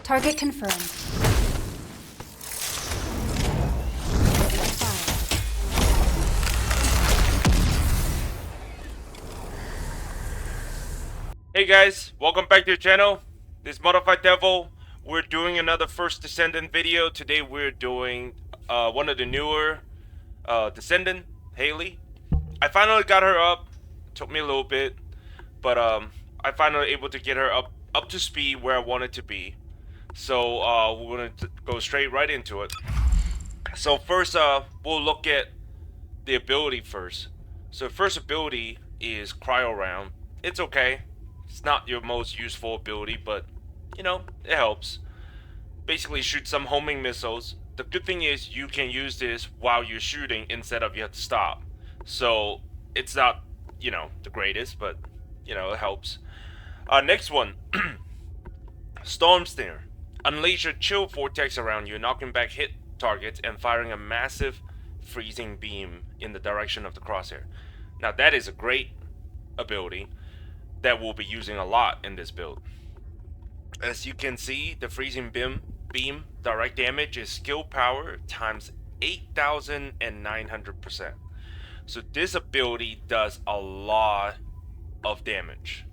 Target confirmed. Hey guys, welcome back to the channel. This is Modified Devil. We're doing another first Descendant video. Today we're doing one of the newer Descendant, HAILEY. I finally got her up. It took me a little bit, but I finally able to get her up to speed where I wanted to be. So we're gonna go straight right into it. So first, we'll look at the ability first. So first ability is Cryo Round. It's okay. It's not your most useful ability, but you know, it helps. Basically shoot some homing missiles. The good thing is you can use this while you're shooting instead of you have to stop. So it's not, you know, the greatest, but you know, it helps. Next one. Storm Stinger. Unleash your chill vortex around you, knocking back hit targets and firing a massive freezing beam in the direction of the crosshair. Now that is a great ability that we'll be using a lot in this build. As you can see, the freezing beam direct damage is skill power times 8,900%. So this ability does a lot of damage.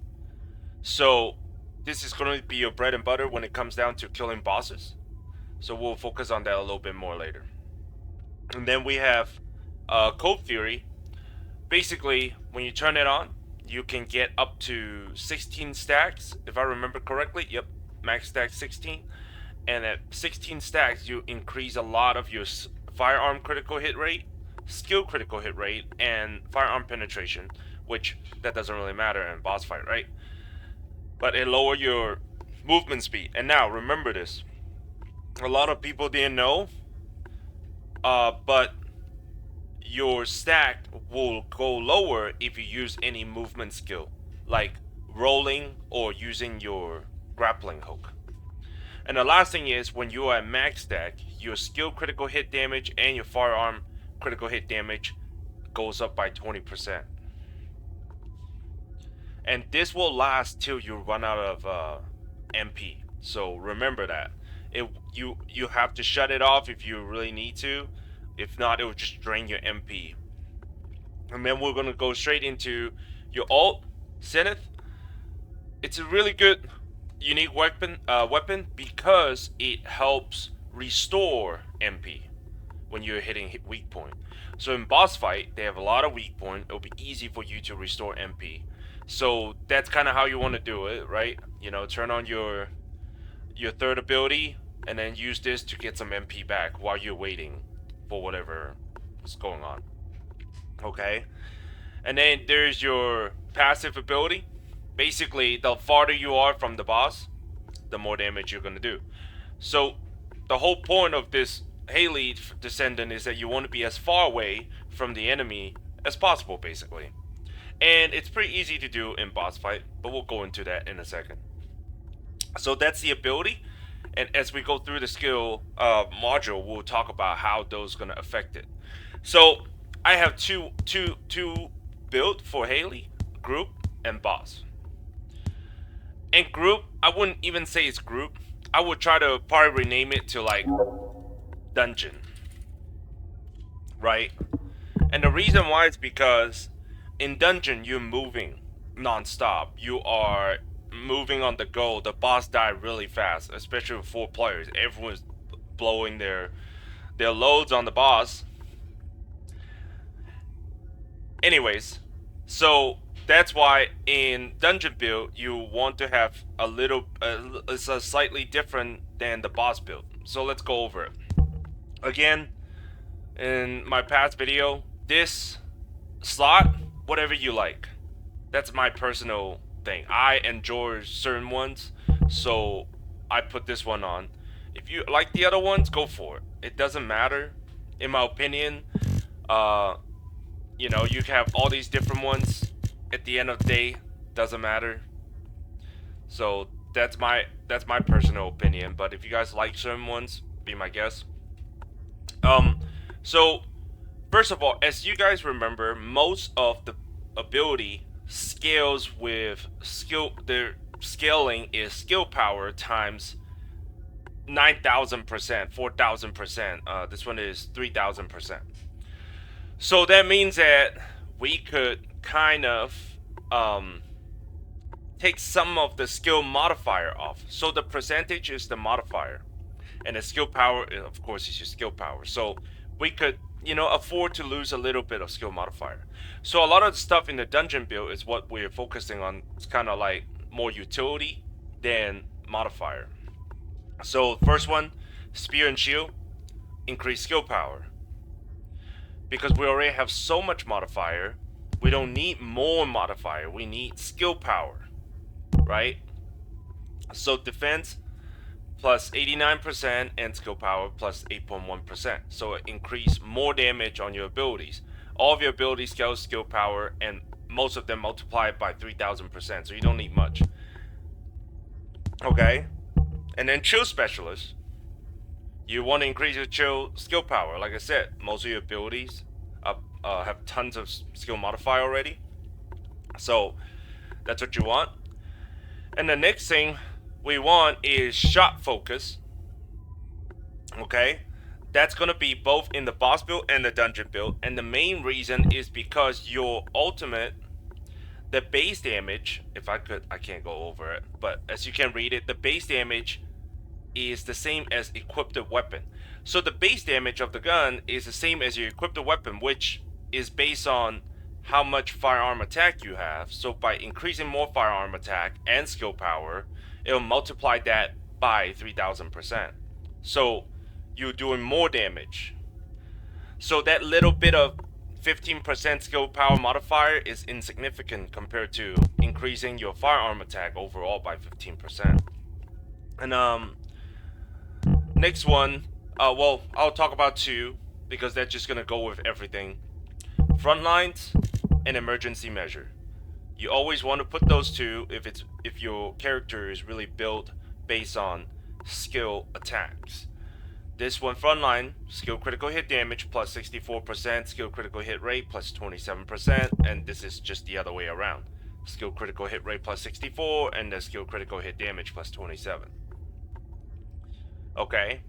So this is going to be your bread and butter when it comes down to killing bosses. So we'll focus on that a little bit more later. And then we have Cold Fury. Basically, when you turn it on, you can get up to 16 stacks, if I remember correctly. Yep, max stack 16. And at 16 stacks, you increase a lot of your firearm critical hit rate, skill critical hit rate, and firearm penetration, which that doesn't really matter in boss fight, right? But it lower your movement speed. And now, remember this. A lot of people didn't know, but your stack will go lower if you use any movement skill, like rolling or using your grappling hook. And the last thing is, when you are at max stack, your skill critical hit damage and your firearm critical hit damage goes up by 20%. And this will last till you run out of MP. So remember that. You have to shut it off if you really need to. If not, it will just drain your MP. And then we're going to go straight into your ult, Zenith. It's a really good, unique weapon because it helps restore MP when you're hitting weak point. So in boss fight, they have a lot of weak point. It'll be easy for you to restore MP. So that's kind of how you want to do it, right? You know, turn on your third ability and then use this to get some MP back while you're waiting for whatever is going on. Okay, and then there's your passive ability. Basically, the farther you are from the boss, the more damage you're gonna do. So the whole point of this HAILEY Descendant is that you want to be as far away from the enemy as possible, basically. And it's pretty easy to do in boss fight, but we'll go into that in a second. So that's the ability. And as we go through the skill module, we'll talk about how those gonna affect it. So I have two built for HAILEY: group and boss. And group, I wouldn't even say it's group. I would try to probably rename it to like dungeon, right? And the reason why is because in dungeon you're moving non-stop. You are moving on the go. The boss die really fast, especially with 4 players. Everyone's blowing their loads on the boss. Anyways, so that's why in dungeon build you want to have a little it's a slightly different than the boss build. So let's go over it again. In my past video, this slot, whatever you like. That's my personal thing. I enjoy certain ones, so I put this one on. If you like the other ones, go for it. It doesn't matter, in my opinion. You know, you can have all these different ones. At the end of the day, doesn't matter. So that's my personal opinion. But if you guys like certain ones, be my guest. So first of all, as you guys remember, most of the ability scales with skill. Their scaling is skill power times 9,000%, 4,000%. This one is 3,000%. So that means that we could kind of take some of the skill modifier off. So the percentage is the modifier, and the skill power, of course, is your skill power. So we could, afford to lose a little bit of skill modifier. So a lot of the stuff in the dungeon build is what we're focusing on. It's kind of like more utility than modifier. So first one, spear and shield, increase skill power. Because we already have so much modifier, we don't need more modifier. We need skill power, right? So defense plus 89% and skill power plus 8.1%. So increase more damage on your abilities. All of your abilities scale skill power, and most of them multiply by 3,000%. So you don't need much. Okay? And then chill specialist. You want to increase your chill skill power. Like I said, most of your abilities have tons of skill modifier already. So that's what you want. And the next thing we want is shot focus. Okay? That's going to be both in the boss build and the dungeon build. And the main reason is because your ultimate, the base damage, if I can't go over it, but as you can read it, the base damage is the same as equipped weapon. So the base damage of the gun is the same as your equipped weapon, which is based on how much firearm attack you have. So by increasing more firearm attack and skill power, it'll multiply that by 3,000%. So you're doing more damage. So that little bit of 15% skill power modifier is insignificant compared to increasing your firearm attack overall by 15%. And next one, well, I'll talk about two because that's just gonna go with everything. Front lines and emergency measure. You always want to put those two if your character is really built based on skill attacks. This one, frontline, skill critical hit damage plus 64%, skill critical hit rate plus 27%, and this is just the other way around. Skill critical hit rate plus 64, and the skill critical hit damage plus 27. Okay.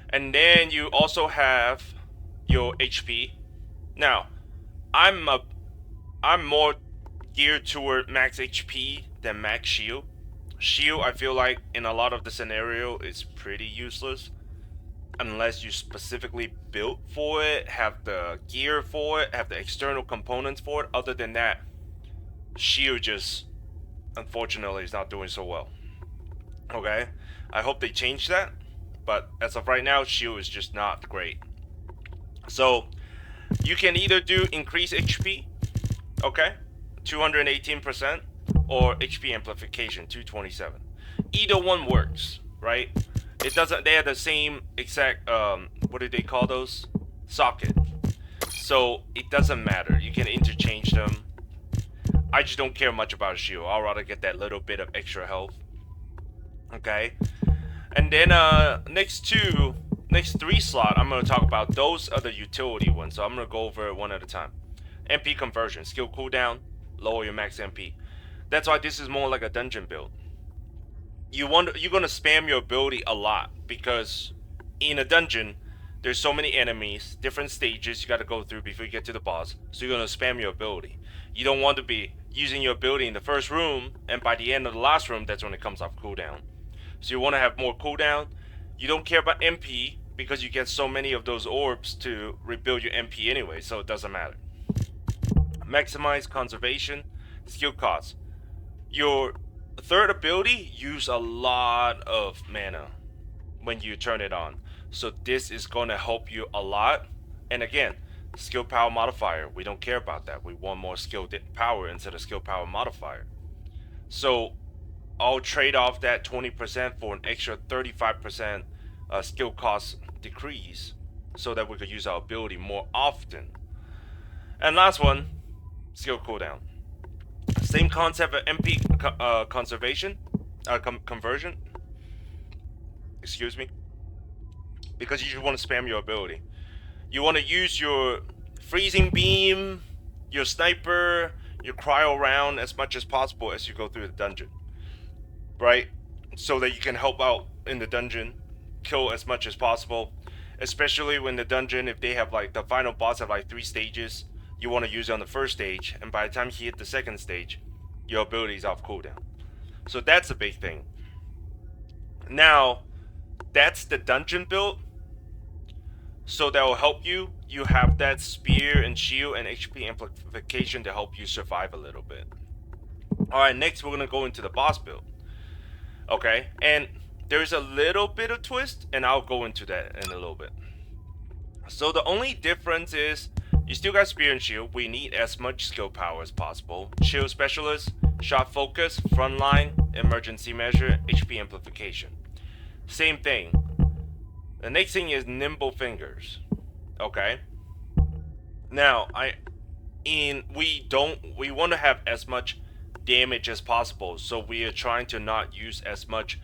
And then you also have your HP. Now, I'm more geared toward max HP than max shield. Shield, I feel like in a lot of the scenario is pretty useless unless you specifically built for it, have the gear for it, have the external components for it. Other than that, shield just unfortunately is not doing so well. Okay, I hope they change that, but as of right now, shield is just not great. So you can either do increase HP, okay, 218%, or HP amplification 227. Either one works, right? It doesn't. They have the same exact. What do they call those? Socket. So it doesn't matter. You can interchange them. I just don't care much about a shield. I'd rather get that little bit of extra health. Okay. And then next three slot, I'm gonna talk about those other utility ones. So I'm gonna go over it one at a time. MP conversion, skill cooldown, lower your max MP. That's why this is more like a dungeon build. You're gonna spam your ability a lot because in a dungeon there's so many enemies, different stages you gotta go through before you get to the boss. So you're gonna spam your ability. You don't want to be using your ability in the first room, and by the end of the last room, that's when it comes off cooldown. So you want to have more cooldown. You don't care about MP because you get so many of those orbs to rebuild your MP anyway, so it doesn't matter. Maximize conservation, skill cost. Your third ability use a lot of mana when you turn it on, so this is going to help you a lot. And again, skill power modifier, we don't care about that. We want more skill power instead of skill power modifier. So I'll trade off that 20% for an extra 35% skill cost decrease so that we could use our ability more often. And last one, skill cooldown. Same concept of MP conservation, conversion. Excuse me. Because you just want to spam your ability. You want to use your freezing beam, your sniper, your cryo round as much as possible as you go through the dungeon, right? So that you can help out in the dungeon kill as much as possible, especially when the dungeon, if they have like the final boss have like 3 stages, you want to use it on the first stage, and by the time you hit the second stage, your ability is off cooldown. So that's a big thing. Now, that's the dungeon build. So that will help you. You have that spear and shield and HP amplification to help you survive a little bit. Alright, next we're gonna go into the boss build. Okay, and there's a little bit of twist, and I'll go into that in a little bit. So the only difference is you still got spear and shield. We need as much skill power as possible. Shield specialist, shot focus, frontline, emergency measure, HP amplification. Same thing. The next thing is nimble fingers. Okay. Now we want to have as much damage as possible, so we are trying to not use as much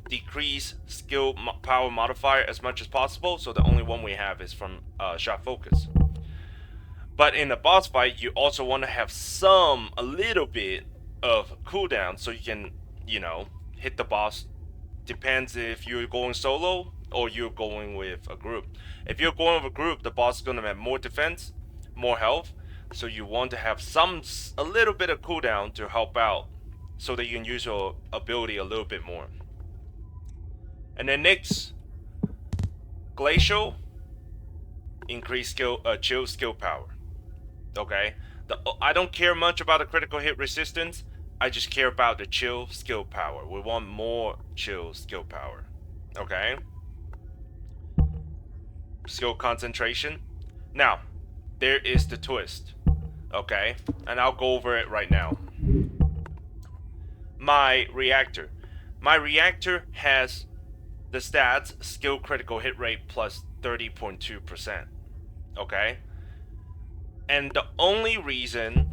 decrease skill power modifier as much as possible. So the only one we have is from shot focus. But in the boss fight, you also want to have a little bit of cooldown, so you can, hit the boss. Depends if you're going solo or you're going with a group. If you're going with a group, the boss is going to have more defense, more health, so you want to have a little bit of cooldown to help out, so that you can use your ability a little bit more. And then next, glacial, increase chill skill power. Okay, I don't care much about the critical hit resistance. I just care about the chill skill power. We want more chill skill power. Okay. Skill concentration. Now, there is the twist. Okay, and I'll go over it right now. My reactor has the stats skill critical hit rate plus 30.2%. Okay, and the only reason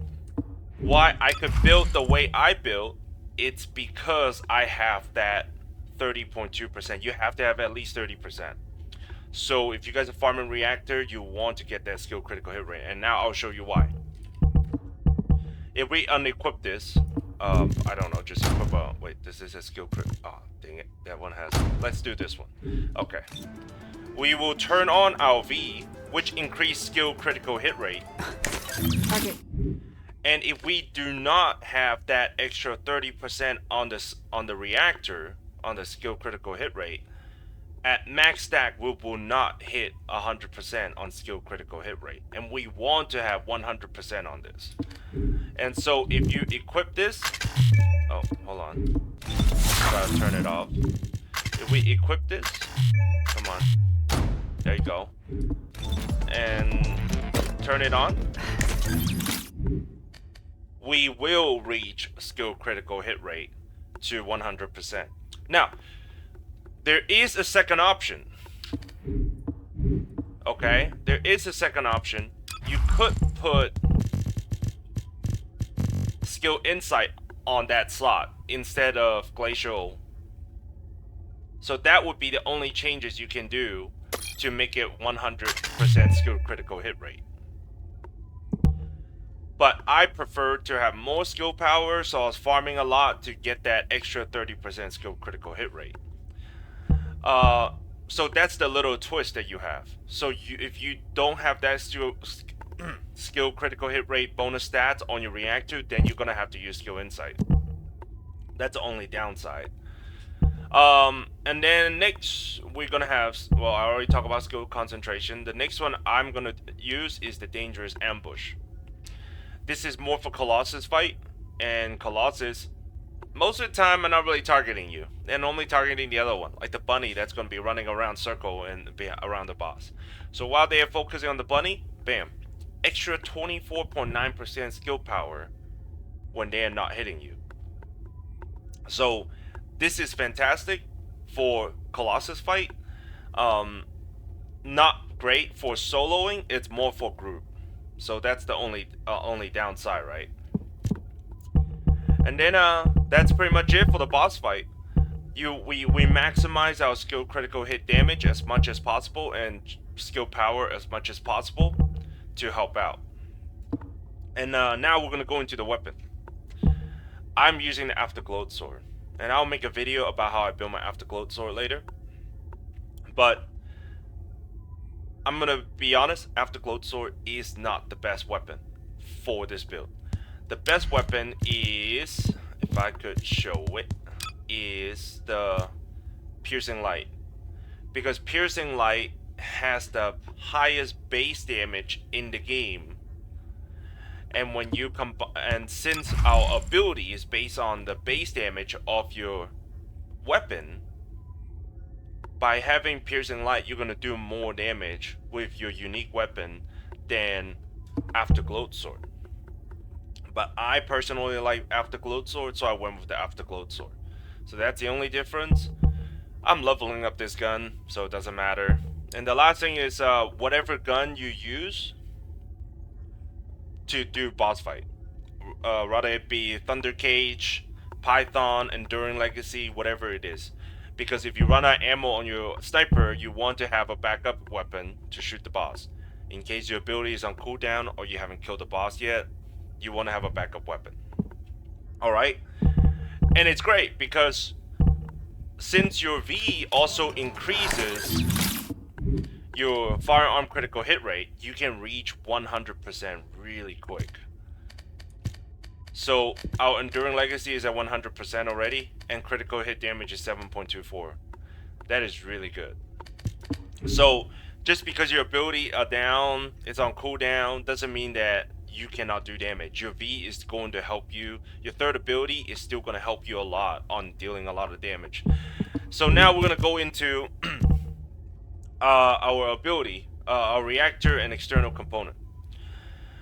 why I could build the way I built, it's because I have that 30.2%. You have to have at least 30%. So if you guys are farming reactor, you want to get that skill critical hit rate, and now I'll show you why. If we unequip this, I don't know, just equip wait, this is a skill crit. Oh, dang it, that one has. Let's do this one. Okay. We will turn on our V, which increase skill critical hit rate. Okay. And if we do not have that extra 30% on the reactor, on the skill critical hit rate, at max stack we will not hit 100% on skill critical hit rate, and we want to have 100% on this. And so if you equip this, oh, hold on, gotta turn it off. If we equip this, come on, there you go, and turn it on, we will reach skill critical hit rate to 100%. Now, there is a second option. Okay, there is a second option. You could put skill insight on that slot instead of glacial. So that would be the only changes you can do to make it 100% skill critical hit rate. But I prefer to have more skill power, so I was farming a lot to get that extra 30% skill critical hit rate. So that's the little twist that you have. So if you don't have that skill critical hit rate bonus stats on your reactor, then you're gonna have to use skill insight. That's the only downside. And then next we're gonna have, well, I already talked about skill concentration. The next one I'm gonna use is the dangerous ambush. This is more for Colossus fight, and Colossus, most of the time I'm not really targeting you, and only targeting the other one, like the bunny that's going to be running around circle and be around the boss. So while they are focusing on the bunny, bam, extra 24.9% skill power when they are not hitting you. So this is fantastic for Colossus fight. Not great for soloing, it's more for group. So that's the only downside, right? And then that's pretty much it for the boss fight. We maximize our skill critical hit damage as much as possible and skill power as much as possible to help out. And now we're gonna go into the weapon. I'm using the Afterglow sword, and I'll make a video about how I build my Afterglow sword later. But I'm gonna be honest, Afterglow Sword is not the best weapon for this build. The best weapon is, if I could show it, is the Piercing Light. Because Piercing Light has the highest base damage in the game. And when you and since our ability is based on the base damage of your weapon, by having Piercing Light, you're gonna do more damage with your unique weapon than Afterglow Sword. But I personally like Afterglow Sword, so I went with the Afterglow Sword. So that's the only difference. I'm leveling up this gun, so it doesn't matter. And the last thing is whatever gun you use to do boss fight, rather it be Thunder Cage, Python, Enduring Legacy, whatever it is. Because if you run out of ammo on your sniper, you want to have a backup weapon to shoot the boss. In case your ability is on cooldown or you haven't killed the boss yet, you want to have a backup weapon. Alright? And it's great because since your V also increases your firearm critical hit rate, you can reach 100% really quick. So our Enduring Legacy is at 100% already, and critical hit damage is 7.24. That is really good. So just because your ability down is on cooldown doesn't mean that you cannot do damage. Your V is going to help you. Your third ability is still going to help you a lot on dealing a lot of damage. So now we're going to go into our ability, our reactor and external component.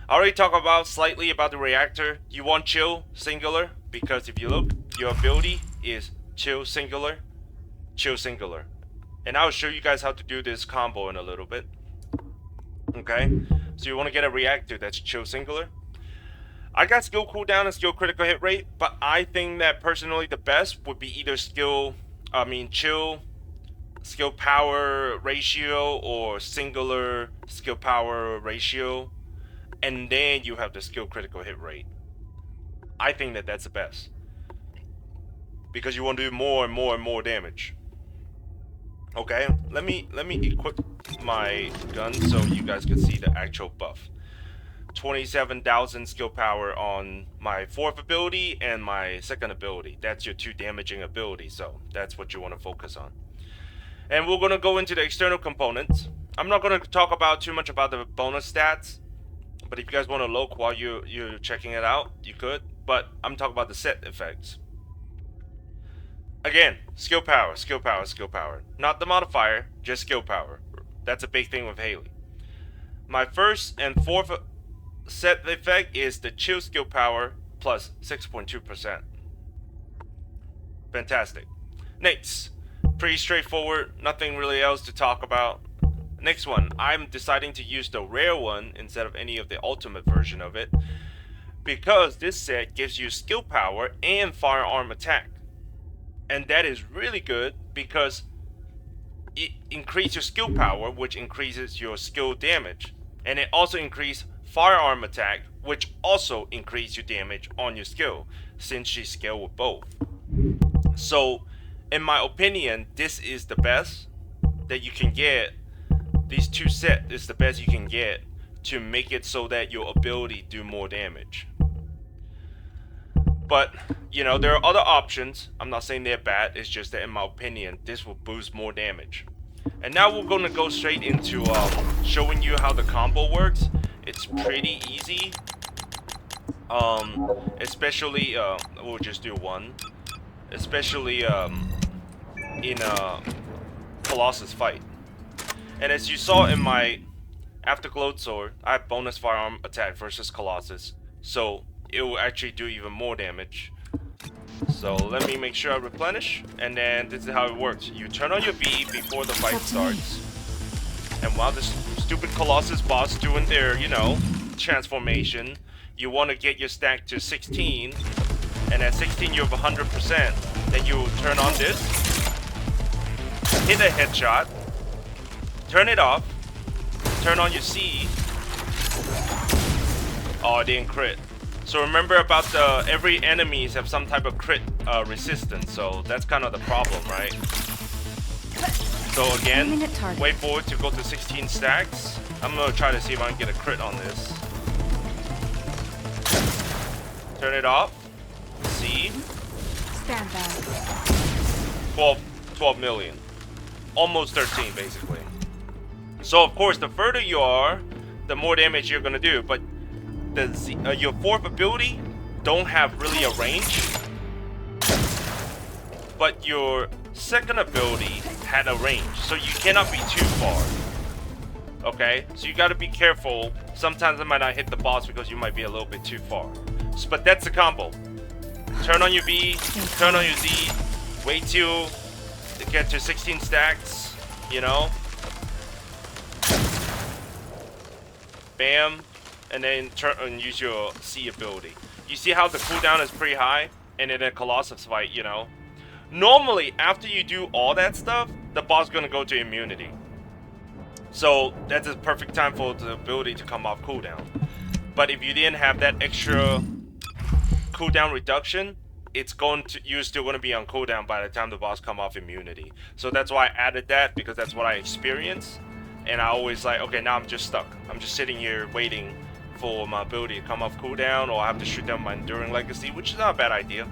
I already talked slightly about the reactor. You want chill singular, because if you look, your ability is chill singular, and I'll show you guys how to do this combo in a little bit. Okay, so you want to get a reactor that's chill singular. I got skill cooldown and skill critical hit rate, but I think that personally the best would be either chill skill power ratio or singular skill power ratio, and then you have the skill critical hit rate. I think that that's the best, because you want to do more and more and more damage. Okay, let me equip my gun so you guys can see the actual buff. 27,000 skill power on my fourth ability and my second ability. That's your two damaging abilities, so that's what you want to focus on. And we're going to go into the external components. I'm not going to talk about too much about the bonus stats, but if you guys want to look while you're checking it out, you could. But I'm talking about the set effects. Again, skill power. Not the modifier, just skill power. That's a big thing with HAILEY. My first and fourth set effect is the chill skill power plus 6.2%. Fantastic. Next, pretty straightforward, nothing really else to talk about. Next one, I'm deciding to use the rare one instead of any of the ultimate version of it, because this set gives you skill power and firearm attack. And that is really good because it increases your skill power, which increases your skill damage. And it also increases firearm attack, which also increases your damage on your skill, since you scale with both. So, in my opinion, this is the best that you can get. These two sets is the best you can get to make it so that your ability do more damage. But, you know, there are other options. I'm not saying they're bad. It's just that in my opinion, this will boost more damage. And now we're going to go straight into showing you how the combo works. It's pretty easy. Especially, we'll just do one. Especially in a Colossus fight. And as you saw in my Afterglow Sword, I have bonus firearm attack versus Colossus. So it will actually do even more damage. So let me make sure I replenish, and then this is how it works. You turn on your V before the fight starts, and while this stupid Colossus boss doing their, you know, transformation, you want to get your stack to 16, and at 16 you have 100%. Then you turn on this, hit a headshot, turn it off, turn on your C. Oh, it didn't crit. So remember about every enemies have some type of crit resistance, so that's kind of the problem, right? So again, Aiming at target. wait for it to go to 16 stacks. I'm gonna try to see if I can get a crit on this. Turn it off. See? Stand by. 12 million. Almost 13 basically. So of course the further you are, the more damage you're gonna do. But your fourth ability don't have really a range. But your second ability had a range. So you cannot be too far. Okay? So you gotta be careful. Sometimes it might not hit the boss because you might be a little bit too far. But that's the combo. Turn on your B, turn on your Z, wait till it get to 16 stacks, you know? Bam, and then turn and use your C ability. You see how the cooldown is pretty high? And in a Colossus fight, you know? Normally, after you do all that stuff, the boss is gonna go to immunity. So that's a perfect time for the ability to come off cooldown. But if you didn't have that extra cooldown reduction, you're still going to be on cooldown by the time the boss come off immunity. So that's why I added that, because that's what I experienced. And I always like, okay, now I'm just stuck. I'm just sitting here waiting for my ability to come off cooldown, or I have to shoot down my Enduring Legacy, which is not a bad idea.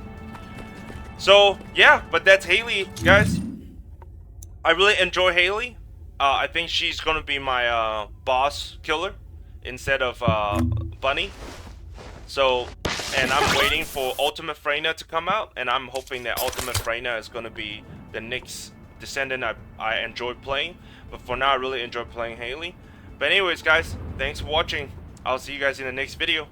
So yeah, but that's HAILEY, guys. I really enjoy HAILEY. I think she's going to be my boss killer instead of Bunny. So, and I'm waiting for Ultimate Freyna to come out, and I'm hoping that Ultimate Freyna is going to be the next Descendant I enjoy playing. But for now, I really enjoy playing HAILEY. But anyways, guys, thanks for watching. I'll see you guys in the next video.